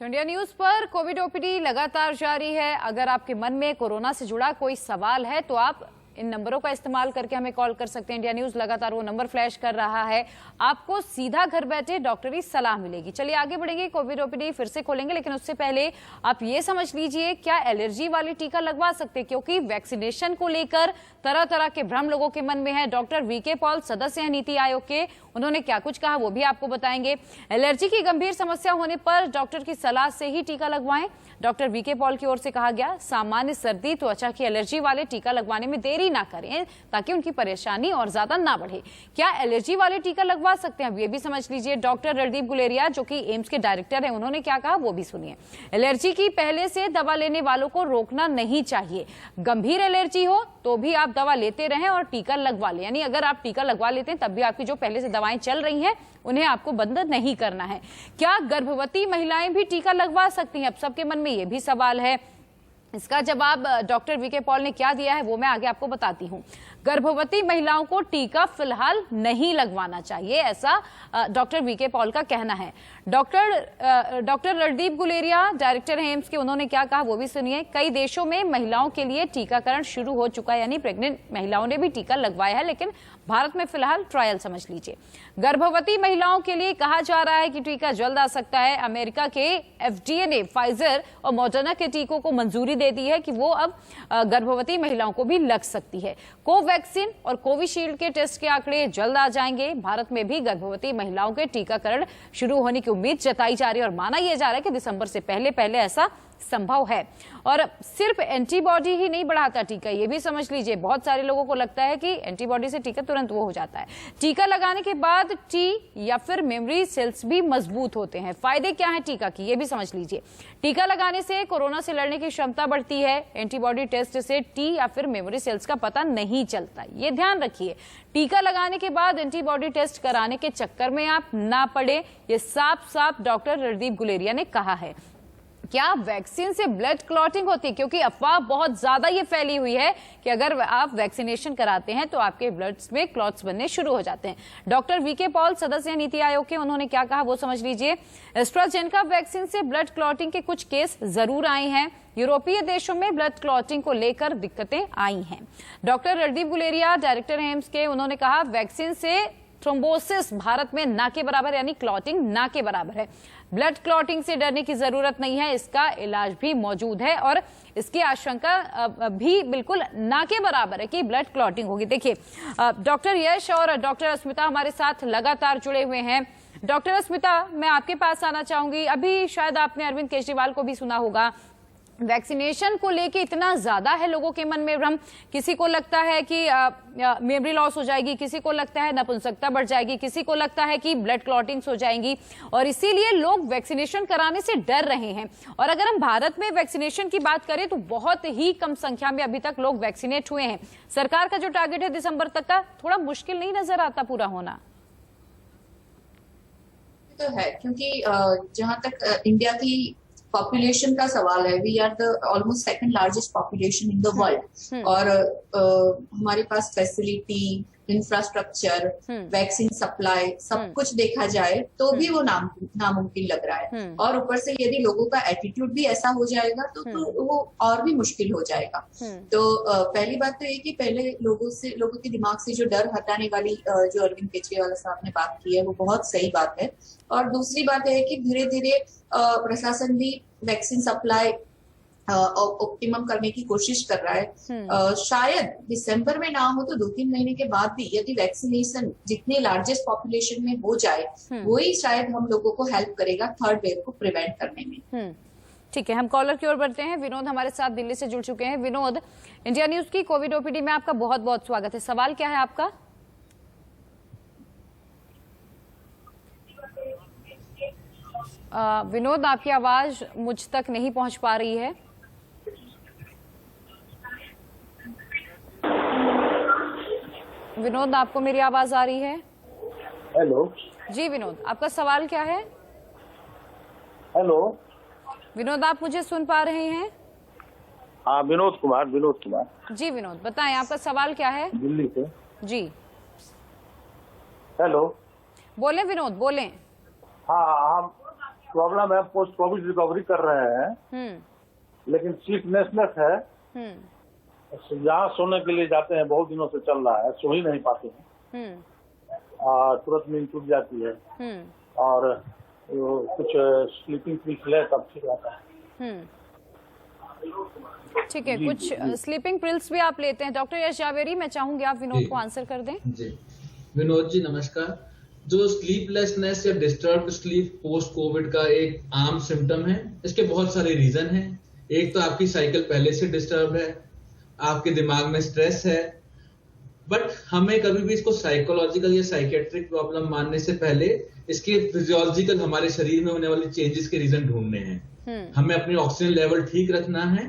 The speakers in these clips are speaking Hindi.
तो इंडिया न्यूज पर कोविड ओपीडी लगातार जारी है। अगर आपके मन में कोरोना से जुड़ा कोई सवाल है तो आप इन नंबरों का इस्तेमाल करके हमें कॉल कर सकते हैं। इंडिया न्यूज लगातार वो नंबर फ्लैश कर रहा है, आपको सीधा घर बैठे डॉक्टरी सलाह मिलेगी। चलिए आगे बढ़ेंगे, कोविड ओपीडी फिर से खोलेंगे, लेकिन उससे पहले आप ये समझ लीजिए क्या एलर्जी वाले टीका लगवा सकते हैं, क्योंकि वैक्सीनेशन को लेकर तरह तरह के भ्रम लोगों के मन में है। डॉक्टर वीके पॉल सदस्य हैं नीति आयोग के, उन्होंने क्या कुछ कहा वो भी आपको बताएंगे। एलर्जी की गंभीर समस्या होने पर डॉक्टर की सलाह से ही टीका लगवाएं। डॉक्टर वीके पॉल की ओर से कहा गया, सामान्य सर्दी त्वचा की एलर्जी वाले टीका लगवाने में देरी ना करें ताकि उनकी परेशानी और ज्यादा ना बढ़े। क्या एलर्जी वाले टीका लगवा सकते हैं, अब ये भी समझ लीजिए। डॉक्टर रणदीप गुलेरिया जो कि एम्स के डायरेक्टर हैं, उन्होंने क्या कहा वो भी सुनिए। एलर्जी की पहले से दवा लेने वालों को रोकना नहीं चाहिए। गंभीर एलर्जी हो तो भी आप दवा लेते रहें और टीका लगवा लें, यानी अगर आप टीका लगवा लेते हैं तब भी आपकी जो पहले से दवाएं चल रही हैं उन्हें आपको बंद नहीं करना है। क्या गर्भवती महिलाएं भी टीका लगवा सकती हैं, अब सबके मन में ये भी सवाल है। इसका जवाब डॉक्टर वीके पॉल ने क्या दिया है वो मैं आगे आपको बताती हूँ। गर्भवती महिलाओं को टीका फिलहाल नहीं लगवाना चाहिए, ऐसा डॉक्टर वीके पॉल का कहना है। डॉक्टर रणदीप गुलेरिया डायरेक्टर हैं एम्स के, उन्होंने क्या कहा वो भी सुनिए। कई देशों में महिलाओं के लिए टीकाकरण शुरू हो चुका है, यानी प्रेग्नेंट महिलाओं ने भी टीका लगवाया है, लेकिन भारत में फिलहाल ट्रायल समझ लीजिए। गर्भवती महिलाओं के लिए कहा जा रहा है कि टीका जल्द आ सकता है। अमेरिका के एफडीए ने फाइजर और मॉडर्ना के टीकों को मंजूरी दे दी है कि वो अब गर्भवती महिलाओं को भी लग सकती है। कोवैक्सीन और कोविशील्ड के टेस्ट के आंकड़े जल्द आ जाएंगे। भारत में भी गर्भवती महिलाओं के टीकाकरण शुरू होने की उम्मीद जताई जा रही है और माना यह जा रहा है कि दिसंबर से पहले ऐसा संभव है। और सिर्फ एंटीबॉडी ही नहीं बढ़ाता टीका, ये भी समझ लीजिए। बहुत सारे लोगों को लगता है कि एंटीबॉडी से टीका तुरंत वो हो जाता है। टीका लगाने के बाद टी या फिर मेमोरी सेल्स भी मजबूत होते हैं। फायदे क्या है टीका की, ये भी समझ लीजिए। टीका लगाने से कोरोना से लड़ने की क्षमता बढ़ती है। एंटीबॉडी टेस्ट से टी या फिर मेमोरी सेल्स का पता नहीं चलता, ये ध्यान रखिए। टीका लगाने के बाद एंटीबॉडी टेस्ट कराने के चक्कर में आप ना पड़े, ये साफ साफ डॉक्टर रणदीप गुलेरिया ने कहा है। क्या वैक्सीन से ब्लड क्लॉटिंग होती है, क्योंकि अफवाह बहुत ज्यादा ये फैली हुई है कि अगर आप वैक्सीनेशन कराते हैं तो आपके ब्लड में क्लॉट्स बनने शुरू हो जाते हैं। डॉक्टर वीके पॉल सदस्य नीति आयोग के, उन्होंने क्या कहा वो समझ लीजिए। एस्ट्राजेनेका वैक्सीन से ब्लड क्लॉटिंग के कुछ केस जरूर आए हैं। यूरोपीय देशों में ब्लड क्लॉटिंग को लेकर दिक्कतें आई हैं। Doctor Randeep Guleria director AIIMS के, उन्होंने कहा वैक्सीन से थ्रोम्बोसिस भारत में ना के बराबर, यानी क्लॉटिंग ना के बराबर है। ब्लड क्लॉटिंग से डरने की जरूरत नहीं है, इसका इलाज भी मौजूद है और इसकी आशंका भी बिल्कुल ना के बराबर है कि ब्लड क्लॉटिंग होगी। देखिए डॉक्टर यश और डॉक्टर अस्मिता हमारे साथ लगातार जुड़े हुए हैं। डॉक्टर अस्मिता, मैं आपके पास आना चाहूंगी। अभी शायद आपने अरविंद केजरीवाल को भी सुना होगा, वैक्सीनेशन को लेके इतना ज्यादा है लोगों के मन में भ्रम। किसी को लगता है कि मेमोरी लॉस हो जाएगी, किसी को लगता है नपुंसकता बढ़ जाएगी, किसी को लगता है कि ब्लड क्लॉटिंग्स हो जाएंगी, और इसीलिए लोग वैक्सीनेशन कराने से डर रहे हैं। और अगर हम भारत में वैक्सीनेशन की बात करें तो बहुत ही कम संख्या में अभी तक लोग वैक्सीनेट हुए हैं। सरकार का जो टारगेट है दिसंबर तक का, थोड़ा मुश्किल नहीं नजर आता पूरा होना? तो है, क्योंकि जहां तक इंडिया की पॉपुलेशन का सवाल है, we are the almost second largest population in the world, और हमारे पास फैसिलिटी, इंफ्रास्ट्रक्चर, वैक्सीन सप्लाई, सब कुछ देखा जाए तो भी वो नामुमकिन लग रहा है। और ऊपर से यदि लोगों का एटीट्यूड भी ऐसा हो जाएगा तो वो और भी मुश्किल हो जाएगा। तो पहली बात तो ये कि पहले लोगों के दिमाग से जो डर हटाने वाली जो अरविंद केजरीवाल साहब ने बात की है वो बहुत सही बात है। और दूसरी बात है कि धीरे धीरे प्रशासन भी वैक्सीन सप्लाई ऑप्टिमम करने की कोशिश कर रहा है। शायद दिसंबर में ना हो तो 2-3 महीने के बाद भी यदि वैक्सीनेशन जितने लार्जेस्ट पॉपुलेशन में हो जाए, वही शायद हम लोगों को हेल्प करेगा थर्ड वेव को प्रिवेंट करने में। ठीक है, हम कॉलर की ओर बढ़ते हैं। विनोद हमारे साथ दिल्ली से जुड़ चुके हैं। विनोद, इंडिया न्यूज की कोविड ओपीडी में आपका बहुत बहुत स्वागत है। सवाल क्या है आपका? विनोद, आपकी आवाज मुझ तक नहीं पहुंच पा रही है। विनोद, आपको मेरी आवाज आ रही है? हेलो जी विनोद, आपका सवाल क्या है? हेलो विनोद, आप मुझे सुन पा रहे हैं? हाँ, विनोद कुमार। जी विनोद, बताएं आपका सवाल क्या है? दिल्ली से। जी हेलो, बोले विनोद, बोलें। हाँ, प्रॉब्लम है, पोस्ट कोविड रिकवरी कर रहे हैं, लेकिन स्लीपनेसनेस है। जहाँ सोने के लिए जाते हैं बहुत दिनों से चल रहा है, सो ही नहीं पाते हैं, तुरंत नींद टूट जाती है, और कुछ स्लीपिंग पिल्स ले तब ठीक रहता है। ठीक है, कुछ स्लीपिंग पिल्स भी आप लेते हैं। डॉक्टर यश जावेरी, मैं चाहूंगी आप विनोद को आंसर कर दें। जी विनोद जी नमस्कार। जो स्लीपलेसनेस या डिस्टर्ब्ड स्लीप पोस्ट कोविड का एक आम सिम्टम है, इसके बहुत सारे रीजन हैं। एक तो आपकी साइकिल पहले से डिस्टर्ब है, आपके दिमाग में स्ट्रेस है, बट हमें कभी भी इसको साइकोलॉजिकल या साइकेट्रिक प्रॉब्लम मानने से पहले इसके फिजियोलॉजिकल हमारे शरीर में होने वाले चेंजेस के रीजन ढूंढने हैं। हमें अपनी ऑक्सीजन लेवल ठीक रखना है।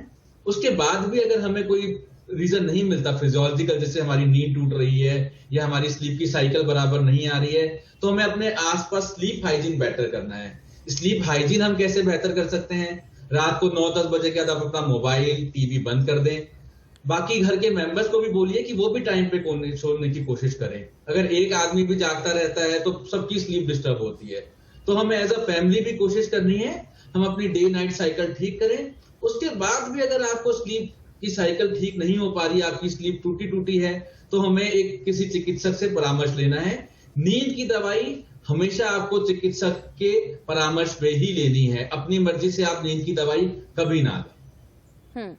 उसके बाद भी अगर हमें कोई रीजन नहीं मिलता फिजियोलॉजिकल, जैसे हमारी नींद टूट रही है या हमारी स्लीप की साइकिल बराबर नहीं आ रही है, तो हमें अपने आसपास स्लीप हाइजीन बेटर करना है। स्लीप हाइजीन हम कैसे बेहतर कर सकते हैं? रात को 9-10 बजे के बाद आप अपना मोबाइल टीवी बंद कर दें। बाकी घर के मेंबर्स को भी बोलिए कि वो भी टाइम पे सोने की कोशिश करें। अगर एक आदमी भी जागता रहता है तो सबकी स्लीप डिस्टर्ब होती है। तो हमें एज अ फैमिली भी कोशिश करनी है हम अपनी डे नाइट साइकिल ठीक करें। उसके बाद भी अगर आपको स्लीप की साइकिल ठीक नहीं हो पा रही, आपकी स्लीप टूटी है, तो हमें किसी चिकित्सक से परामर्श लेना है। नींद की दवाई हमेशा आपको चिकित्सक के परामर्श पे ही लेनी है। अपनी मर्जी से आप नींद की दवाई कभी ना लें।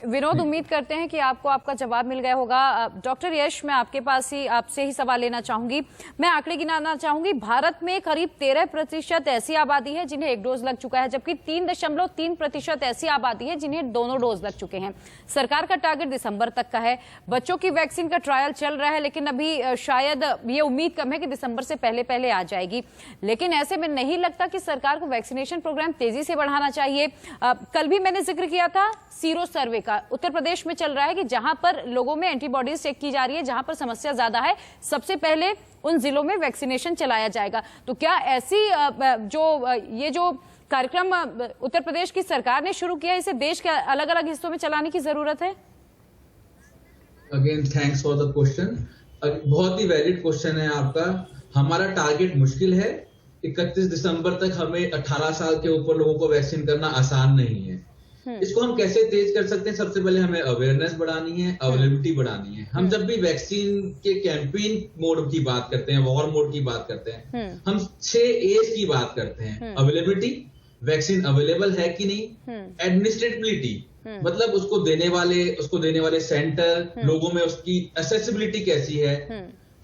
विनोद, उम्मीद करते हैं कि आपको आपका जवाब मिल गया होगा। डॉक्टर यश, मैं आपसे ही सवाल लेना चाहूंगी। मैं आंकड़े गिनाना चाहूंगी। भारत में करीब 13% ऐसी आबादी है जिन्हें 1 डोज लग चुका है, जबकि 3.3% ऐसी आबादी है जिन्हें दोनों डोज लग चुके हैं। सरकार का टारगेट दिसंबर तक का है। बच्चों की वैक्सीन का ट्रायल चल रहा है, लेकिन अभी शायद ये उम्मीद कम है कि दिसंबर से पहले आ जाएगी। लेकिन ऐसे में नहीं लगता कि सरकार को वैक्सीनेशन प्रोग्राम तेजी से बढ़ाना चाहिए? कल भी मैंने जिक्र किया था सीरो सर्वे का। उत्तर प्रदेश में चल रहा है कि जहां पर लोगों में एंटीबॉडीज चेक की जा रही है, जहां पर समस्या ज्यादा है, सबसे पहले उन जिलों में वैक्सीनेशन चलाया जाएगा। तो क्या ऐसी ये जो कार्यक्रम उत्तर प्रदेश की सरकार ने शुरू किया, इसे देश के अलग अलग हिस्सों में चलाने की जरूरत है? Again thanks for the question. बहुत ही वैलिड क्वेश्चन है आपका। हमारा टारगेट मुश्किल है। 31 दिसंबर तक हमें 18 साल के ऊपर लोगों को वैक्सीन करना आसान नहीं है। इसको हम कैसे तेज कर सकते हैं? सबसे पहले हमें अवेयरनेस बढ़ानी है, अवेलेबिलिटी बढ़ानी है। हम जब भी वैक्सीन के कैंपेन मोड की बात करते हैं, वॉर मोड की बात करते हैं, हम 6 A's की बात करते हैं। अवेलेबिलिटी, वैक्सीन अवेलेबल है कि नहीं। एडमिनिस्ट्रेटेबिलिटी, मतलब उसको देने वाले सेंटर, लोगों में उसकी एक्सेसिबिलिटी कैसी है,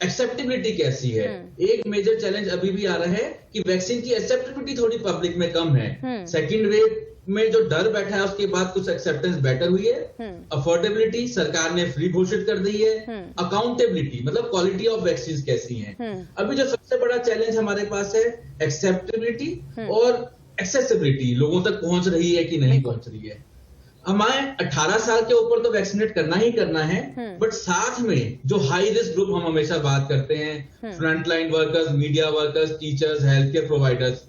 एक्सेप्टेबिलिटी कैसी है। एक मेजर चैलेंज अभी भी आ रहा है कि वैक्सीन की एक्सेप्टेबिलिटी थोड़ी पब्लिक में कम है। सेकेंड वेव में जो डर बैठा है उसके बाद कुछ एक्सेप्टेंस बेटर हुई है। अफोर्डेबिलिटी सरकार ने फ्री घोषित कर दी है। अकाउंटेबिलिटी मतलब क्वालिटी ऑफ वैक्सीन कैसी हैं। अभी जो सबसे बड़ा चैलेंज हमारे पास है एक्सेप्टेबिलिटी और एक्सेसिबिलिटी, लोगों तक पहुंच रही है कि नहीं पहुंच रही है। हमारे 18 साल के ऊपर तो वैक्सीनेट करना ही करना है, बट साथ में जो हाई रिस्क ग्रुप हम हमेशा बात करते हैं, frontline workers, media workers, teachers, health care providers,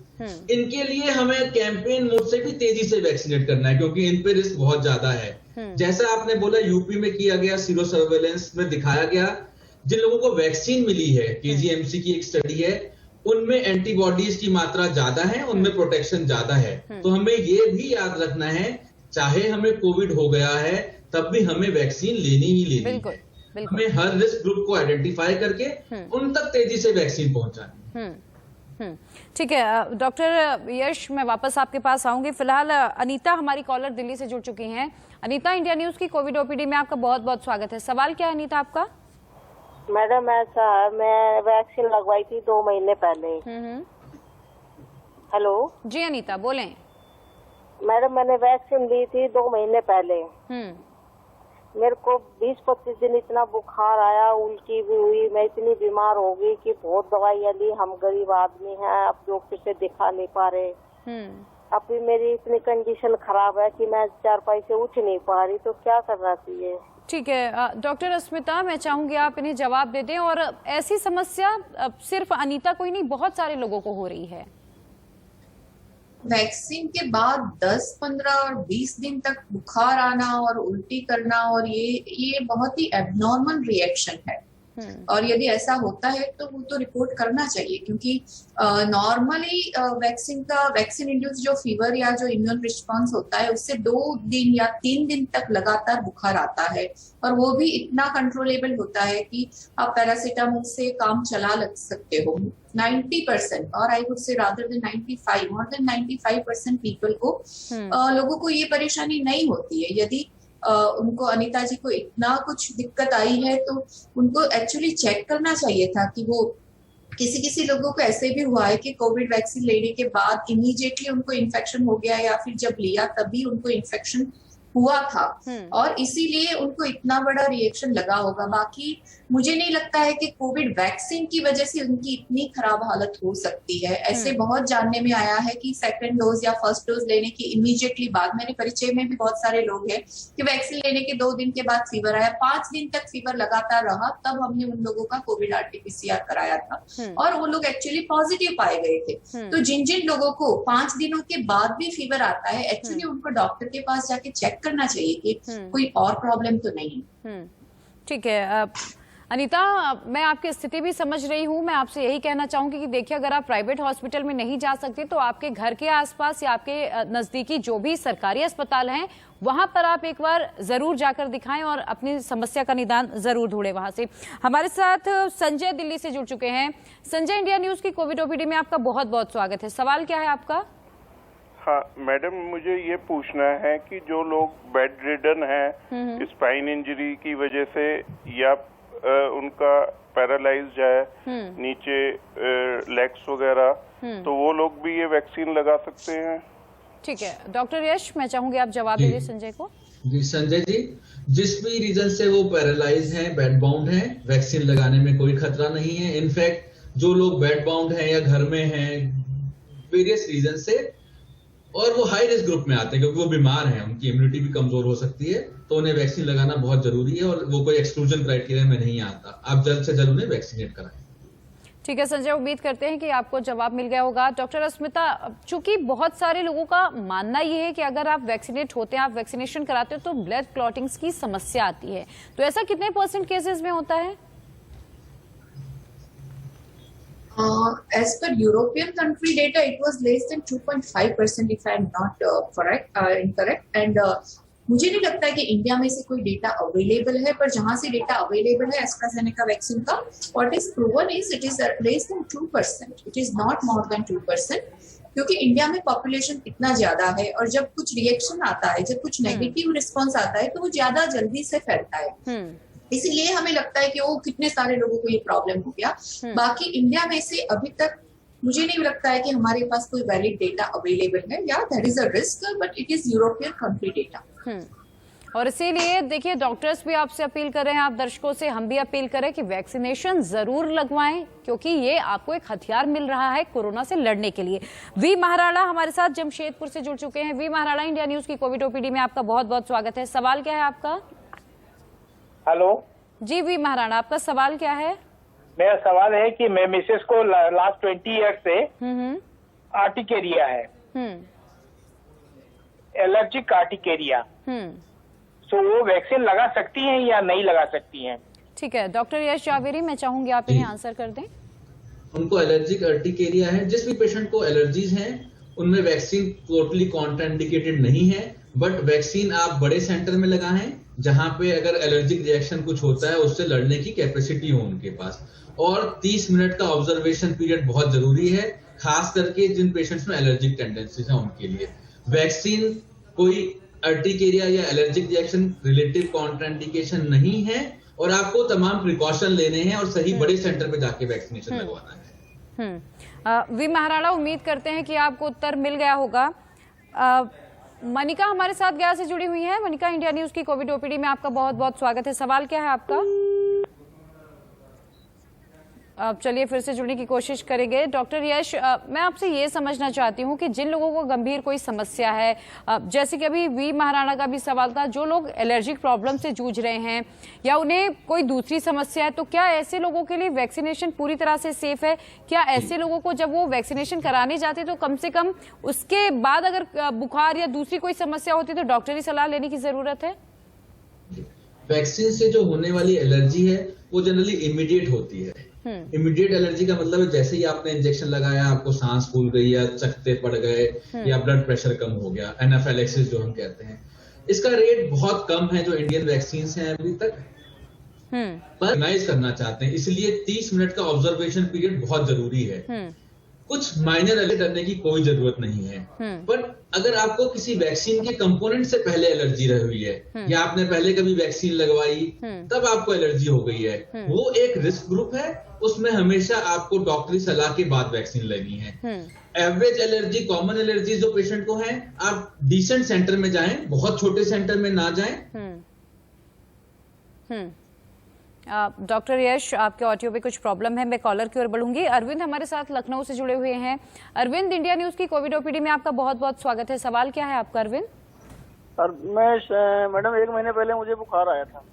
इनके लिए हमें कैंपेन मोड से भी तेजी से वैक्सीनेट करना है, क्योंकि इन पे रिस्क बहुत ज्यादा है। जैसा आपने बोला यूपी में किया गया सीरो सर्वेलेंस में दिखाया गया, जिन लोगों को वैक्सीन मिली है, KGMC की एक स्टडी है, उनमें एंटीबॉडीज की मात्रा ज्यादा है, उनमें प्रोटेक्शन ज्यादा है। तो हमें ये भी याद रखना है, चाहे हमें कोविड हो गया है तब भी हमें वैक्सीन लेनी ही लेनी है। हमें हर रिस्क ग्रुप को आइडेंटिफाई करके उन तक तेजी से वैक्सीन पहुंचानी। ठीक है डॉक्टर यश, मैं वापस आपके पास आऊंगी। फिलहाल अनीता हमारी कॉलर दिल्ली से जुड़ चुकी हैं। अनीता, इंडिया न्यूज की कोविड ओपीडी में आपका बहुत बहुत स्वागत है। सवाल क्या है अनीता आपका? मैडम ऐसा है, मैं वैक्सीन लगवाई थी 2 महीने पहले। हेलो जी अनीता बोलें। मैडम मैंने वैक्सीन ली थी 2 महीने पहले। मेरे को 20-25 दिन इतना बुखार आया, उल्टी भी हुई, मैं इतनी बीमार हो गई कि बहुत दवाइयाँ ली। हम गरीब आदमी हैं, अब डॉक्टर से दिखा नहीं पा रहे। अभी मेरी इतनी कंडीशन खराब है कि मैं 4 पाई से उठ नहीं पा रही, तो क्या करना चाहिए? ठीक है डॉक्टर अस्मिता, मैं चाहूंगी आप इन्हें जवाब दे दें। और ऐसी समस्या सिर्फ अनीता को ही नहीं, बहुत सारे लोगों को हो रही है। वैक्सीन के बाद 10, 15 और 20 दिन तक बुखार आना और उल्टी करना, और ये बहुत ही एबनॉर्मल रिएक्शन है। और यदि ऐसा होता है तो वो तो रिपोर्ट करना चाहिए, क्योंकि नॉर्मली वैक्सीन इंड्यूस जो फीवर या जो इम्यून रिस्पॉन्स होता है उससे 2 दिन या 3 दिन तक लगातार बुखार आता है, और वो भी इतना कंट्रोलेबल होता है कि आप पैरासीटामोल से काम चला लग सकते हो। 90% और I would say rather than 95, more than 95% people को लोगों को ये परेशानी नहीं होती है। यदि उनको, अनीता जी को इतना कुछ दिक्कत आई है तो उनको एक्चुअली चेक करना चाहिए था कि वो, किसी लोगों को ऐसे भी हुआ है कि कोविड वैक्सीन लेने के बाद इमीडिएटली उनको इन्फेक्शन हो गया, या फिर जब लिया तभी उनको इन्फेक्शन हुआ था, और इसीलिए उनको इतना बड़ा रिएक्शन लगा होगा। बाकी मुझे नहीं लगता है कि कोविड वैक्सीन की वजह से उनकी इतनी खराब हालत हो सकती है। ऐसे बहुत जानने में आया है कि सेकंड डोज या फर्स्ट डोज लेने के इमीडिएटली बाद, मेरे परिचय में भी बहुत सारे लोग हैं कि वैक्सीन लेने के 2 दिन के बाद फीवर आया, 5 दिन तक फीवर लगातार रहा, तब हमने उन लोगों का कोविड RT-PCR कराया था और वो लोग एक्चुअली पॉजिटिव पाए गए थे। तो जिन लोगों को 5 दिनों के बाद भी फीवर आता है, एक्चुअली उनको डॉक्टर के पास जाके चेक करना चाहिए कि कोई और प्रॉब्लम तो नहीं है। ठीक है अनीता, मैं आपकी स्थिति भी समझ रही हूँ। मैं आपसे यही कहना चाहूंगी कि देखिए, अगर आप प्राइवेट हॉस्पिटल में नहीं जा सकते तो आपके घर के आसपास या आपके नजदीकी जो भी सरकारी अस्पताल हैं वहां पर आप एक बार जरूर जाकर दिखाएं और अपनी समस्या का निदान जरूर ढूंढें वहां से। हमारे साथ संजय दिल्ली से जुड़ चुके हैं। संजय, इंडिया न्यूज की कोविड ओपीडी में आपका बहुत बहुत स्वागत है। सवाल क्या है आपका? हाँ मैडम, मुझे ये पूछना है कि जो लोग बेड रिडन हैं स्पाइन इंजरी की वजह से या उनका पैरालाइज्ड है नीचे लेग्स वगैरह, तो वो लोग भी ये वैक्सीन लगा सकते हैं? ठीक है डॉक्टर यश, मैं चाहूंगी आप जवाब दीजिए संजय को। जी संजय जी, जिस भी रीजन से वो पैरालाइज हैं, बेड बाउंड हैं, वैक्सीन लगाने में कोई खतरा नहीं है। इनफैक्ट जो लोग बेड बाउंड हैं या घर में हैं वेरियस रीजन से, और वो हाई रिस्क ग्रुप में आते हैं क्योंकि वो बीमार हैं, उनकी इम्यूनिटी भी कमजोर हो सकती है, तो उन्हें वैक्सीन लगाना बहुत जरूरी है और वो कोई एक्सक्लूजन क्राइटेरिया में नहीं आता। आप जल्द से जल्द उन्हें वैक्सीनेट कराएं। ठीक है संजय, उम्मीद करते हैं कि आपको जवाब मिल गया होगा। डॉक्टर अस्मिता, चूंकि बहुत सारे लोगों का मानना ये है कि अगर आप वैक्सीनेट होते हैं, आप वैक्सीनेशन कराते हो तो ब्लड क्लॉटिंग्स की समस्या आती है, तो ऐसा कितने % केसेस में होता है? As per European country data, it was less than 2.5% if I am not incorrect. And मुझे नहीं लगता है कि इंडिया में से कोई डेटा अवेलेबल है, पर जहां से डेटा अवेलेबल है एस्ट्राजेनेका वैक्सीन का, what is proven is it is less than 2%. It is not more than 2%. क्योंकि इंडिया में पॉपुलेशन इतना ज्यादा है और जब कुछ रिएक्शन आता है, जब कुछ नेगेटिव रिस्पॉन्स आता है तो वो ज्यादा जल्दी से फैलता है। इसीलिए हमें लगता है कि वो कितने सारे लोगों को ये प्रॉब्लम हो गया। बाकी इंडिया में से अभी तक मुझे नहीं लगता है कि हमारे पास कोई वैलिड डेटा अवेलेबल है। या there is a risk, but it is European country data. और इसीलिए देखिए, डॉक्टर्स भी आपसे अपील कर रहे हैं, आप दर्शकों से हम भी अपील करें कि वैक्सीनेशन जरूर लगवाएं, क्योंकि ये आपको एक हथियार मिल रहा है कोरोना से लड़ने के लिए। वी महाराणा हमारे साथ जमशेदपुर से जुड़ चुके हैं। वी महाराणा, इंडिया न्यूज की कोविड ओपीडी में आपका बहुत बहुत स्वागत है। सवाल क्या है आपका? हेलो जी वी महाराणा, आपका सवाल क्या है? मेरा सवाल है कि मैं मिसेस को लास्ट 20 ईयर से आर्टिकेरिया है, एलर्जिक आर्टिकेरिया, तो वो वैक्सीन लगा सकती हैं या नहीं लगा सकती हैं? ठीक है डॉक्टर यश जावेरी, मैं चाहूंगी आप इन्हें आंसर कर दें। उनको एलर्जिक आर्टिकेरिया है। जिस भी पेशेंट को एलर्जीज हैं उनमें वैक्सीन टोटली कॉन्ट्राइंडिकेटेड नहीं है, बट वैक्सीन आप बड़े सेंटर में लगाएं जहां पे अगर एलर्जिक रिएक्शन कुछ होता है उससे लड़ने की कैपेसिटी हो उनके पास। और 30 मिनट का ऑब्जर्वेशन पीरियड बहुत जरूरी है, खास करके जिन पेशेंट्स में एलर्जिक टेंडेंसीज है उनके लिए। वैक्सीन कोई अर्टिकेरिया या एलर्जिक रिएक्शन रिलेटिव कॉन्ट्राइंडिकेशन नहीं है और आपको तमाम प्रिकॉशन लेने हैं और सही बड़े सेंटर पे जाके वैक्सीनेशन लगवाना है। वी महाराणा, उम्मीद करते हैं कि आपको उत्तर मिल गया होगा। मनिका हमारे साथ गया से जुड़ी हुई है। मनिका, इंडिया न्यूज की कोविड ओपीडी में आपका बहुत बहुत स्वागत है। सवाल क्या है आपका? अब चलिए फिर से जुड़ने की कोशिश करेंगे। डॉक्टर यश, मैं आपसे ये समझना चाहती हूँ कि जिन लोगों को गंभीर कोई समस्या है, जैसे कि अभी वी महाराणा का भी सवाल था, जो लोग एलर्जिक प्रॉब्लम से जूझ रहे हैं या उन्हें कोई दूसरी समस्या है, तो क्या ऐसे लोगों के लिए वैक्सीनेशन पूरी तरह से सेफ है? क्या ऐसे लोगों को जब वो वैक्सीनेशन कराने जाते तो कम से कम उसके बाद अगर बुखार या दूसरी कोई समस्या होती तो डॉक्टरी सलाह लेने की जरूरत है? वैक्सीन से जो होने वाली एलर्जी है वो जनरली इमीडिएट होती है। इमीडिएट एलर्जी का मतलब है जैसे ही आपने इंजेक्शन लगाया आपको सांस फूल गई या चकते पड़ गए या ब्लड प्रेशर कम हो गया, एनाफिलैक्सिस जो हम कहते हैं। इसका रेट बहुत कम है जो इंडियन वैक्सीन हैं अभी तक, पर ऑर्गेनाइज करना चाहते हैं, इसलिए 30 मिनट का ऑब्जर्वेशन पीरियड बहुत जरूरी है। कुछ माइनर एलर्जी करने की कोई जरूरत नहीं है, पर अगर आपको किसी वैक्सीन के कंपोनेंट से पहले एलर्जी रही हुई है या आपने पहले कभी वैक्सीन लगवाई तब आपको एलर्जी हो गई है, वो एक रिस्क ग्रुप है, उसमें हमेशा आपको डॉक्टरी सलाह के बाद वैक्सीन लगी है। एवरेज एलर्जी, कॉमन एलर्जी जो पेशेंट को है, आप डिसेंट सेंटर में जाएं, बहुत छोटे सेंटर में ना जाएं। डॉक्टर यश, आपके ऑडियो पे कुछ प्रॉब्लम है, मैं कॉलर की ओर बढ़ूंगी। अरविंद हमारे साथ लखनऊ से जुड़े हुए हैं। अरविंद, इंडिया न्यूज की कोविड ओपीडी में आपका बहुत बहुत स्वागत है। सवाल क्या है आपका अरविंद? मैडम 1 महीने पहले मुझे बुखार आया था,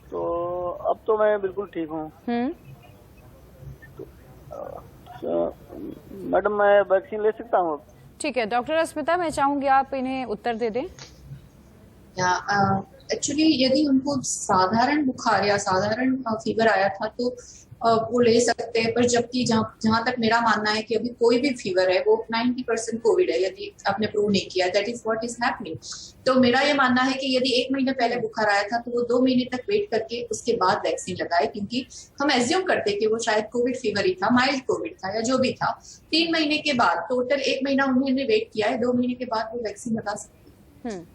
तो अब तो मैं बिल्कुल ठीक हूँ। मैडम मैं वैक्सीन ले सकता हूँ? ठीक है डॉक्टर अस्मिता, मैं चाहूंगी आप इन्हें उत्तर दे दें। एक्चुअली यदि उनको साधारण बुखार या साधारण फीवर आया था तो वो ले सकते हैं, पर जबकि जहां तक मेरा मानना है कि अभी कोई भी फीवर है वो 90% कोविड है, यदि आपने प्रूव नहीं किया, that is what is happening. तो मेरा ये मानना है कि यदि 1 महीने पहले बुखार आया था तो वो 2 महीने तक वेट करके उसके बाद वैक्सीन लगाए, क्योंकि हम एज्यूम करते कि वो शायद कोविड फीवर ही था, माइल्ड कोविड था या जो भी था। 3 महीने के बाद, टोटल 1 महीना उन्होंने वेट किया है, 2 महीने के बाद वो वैक्सीन लगा सकते हैं।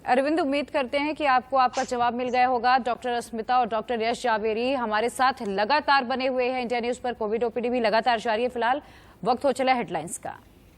अरविंद, उम्मीद करते हैं कि आपको आपका जवाब मिल गया होगा। डॉक्टर अस्मिता और डॉक्टर यश जावेरी हमारे साथ लगातार बने हुए हैं। इंडिया न्यूज पर कोविड ओपीडी भी लगातार जारी है। फिलहाल वक्त हो चला हेडलाइंस का।